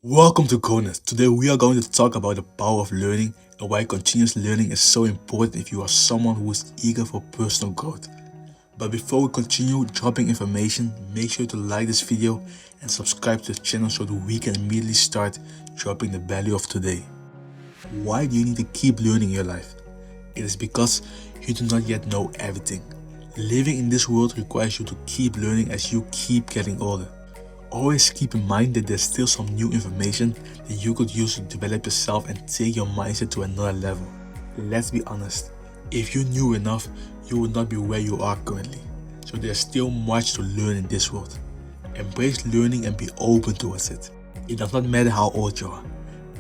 Welcome to Grownance. Today we are going to talk about the power of learning and why continuous learning is so important if you are someone who is eager for personal growth. But before we continue dropping information, make sure to like this video and subscribe to the channel so that we can immediately start dropping the value of today. Why do you need to keep learning in your life? It is because you do not yet know everything. Living in this world requires you to keep learning as you keep getting older. Always keep in mind that there's still some new information that you could use to develop yourself and take your mindset to another level. Let's be honest, if you knew enough, you would not be where you are currently. So there's still much to learn in this world. Embrace learning and be open towards it. It does not matter how old you are.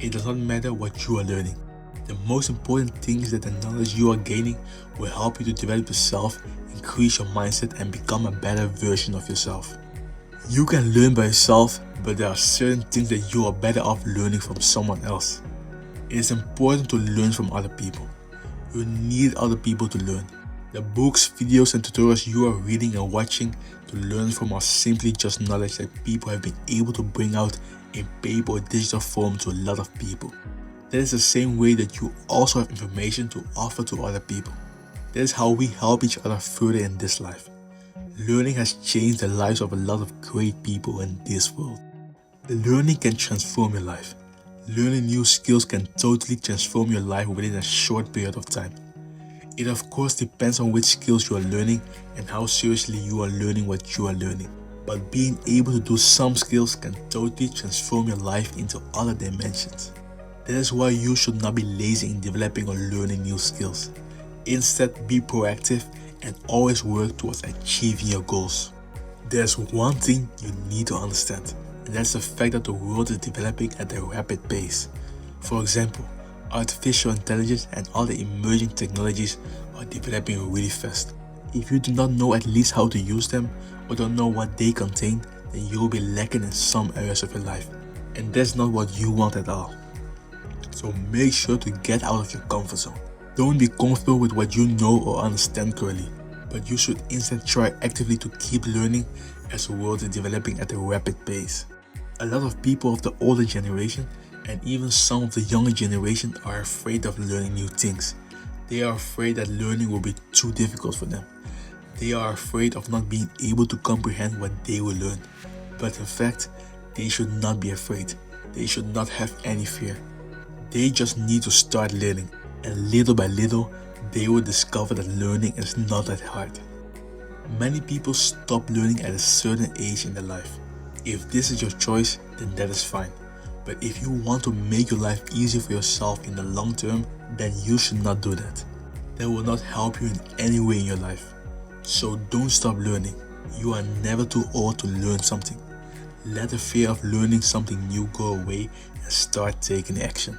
It does not matter what you are learning. The most important thing is that the knowledge you are gaining will help you to develop yourself, increase your mindset, and become a better version of yourself. You can learn by yourself, but there are certain things that you are better off learning from someone else. It is important to learn from other people. You need other people to learn. The books, videos, and tutorials you are reading and watching to learn from are simply just knowledge that people have been able to bring out in paper or digital form to a lot of people. That is the same way that you also have information to offer to other people. That is how we help each other further in this life. Learning has changed the lives of a lot of great people in this world. Learning can transform your life. Learning new skills can totally transform your life within a short period of time. It of course depends on which skills you are learning and how seriously you are learning what you are learning. But being able to do some skills can totally transform your life into other dimensions. That is why you should not be lazy in developing or learning new skills. Instead, be proactive and always work towards achieving your goals. There's one thing you need to understand, and that's the fact that the world is developing at a rapid pace. For example, artificial intelligence and other emerging technologies are developing really fast. If you do not know at least how to use them or don't know what they contain, then you will be lacking in some areas of your life, and that's not what you want at all. So make sure to get out of your comfort zone. Don't be comfortable with what you know or understand currently, but you should instead try actively to keep learning as the world is developing at a rapid pace. A lot of people of the older generation and even some of the younger generation are afraid of learning new things. They are afraid that learning will be too difficult for them. They are afraid of not being able to comprehend what they will learn. But in fact, they should not be afraid. They should not have any fear. They just need to start learning. And little by little, they will discover that learning is not that hard. Many people stop learning at a certain age in their life. If this is your choice, then that is fine. But if you want to make your life easier for yourself in the long term, then you should not do that. That will not help you in any way in your life. So don't stop learning. You are never too old to learn something. Let the fear of learning something new go away and start taking action.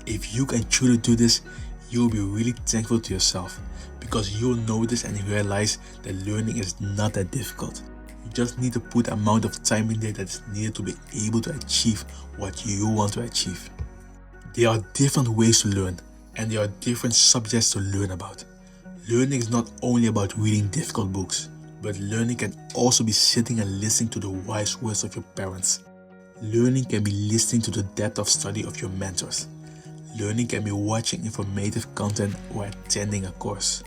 If you can truly do this, you'll be really thankful to yourself because you'll notice and realize that learning is not that difficult. You just need to put the amount of time in there that is needed to be able to achieve what you want to achieve. There are different ways to learn, and there are different subjects to learn about. Learning is not only about reading difficult books, but learning can also be sitting and listening to the wise words of your parents. Learning can be listening to the depth of study of your mentors. Learning can be watching informative content or attending a course.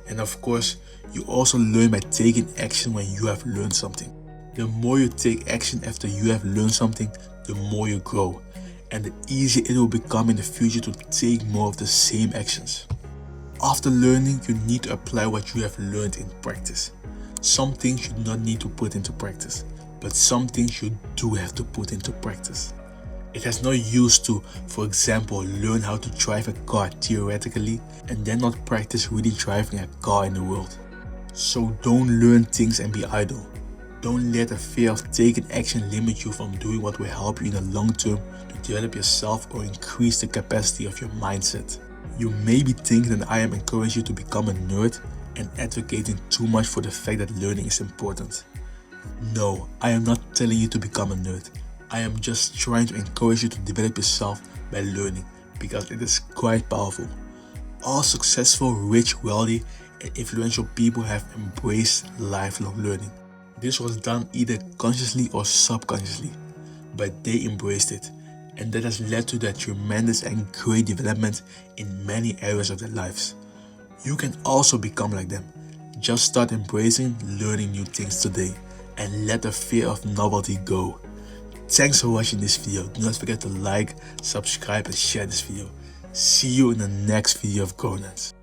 And of course, you also learn by taking action when you have learned something. The more you take action after you have learned something, the more you grow, and the easier it will become in the future to take more of the same actions. After learning, you need to apply what you have learned in practice. Some things you do not need to put into practice, but some things you do have to put into practice. It has no use to, for example, learn how to drive a car theoretically and then not practice really driving a car in the world. So don't learn things and be idle. Don't let the fear of taking action limit you from doing what will help you in the long term to develop yourself or increase the capacity of your mindset. You may be thinking that I am encouraging you to become a nerd and advocating too much for the fact that learning is important. No, I am not telling you to become a nerd. I am just trying to encourage you to develop yourself by learning because it is quite powerful. All successful, rich, wealthy, and influential people have embraced lifelong learning. This was done either consciously or subconsciously, but they embraced it. and that has led to their tremendous and great development in many areas of their lives. You can also become like them. Just start embracing learning new things today and let the fear of novelty go. Thanks for watching this video. Do not forget to like, subscribe and share this video. See you in the next video of Grownance.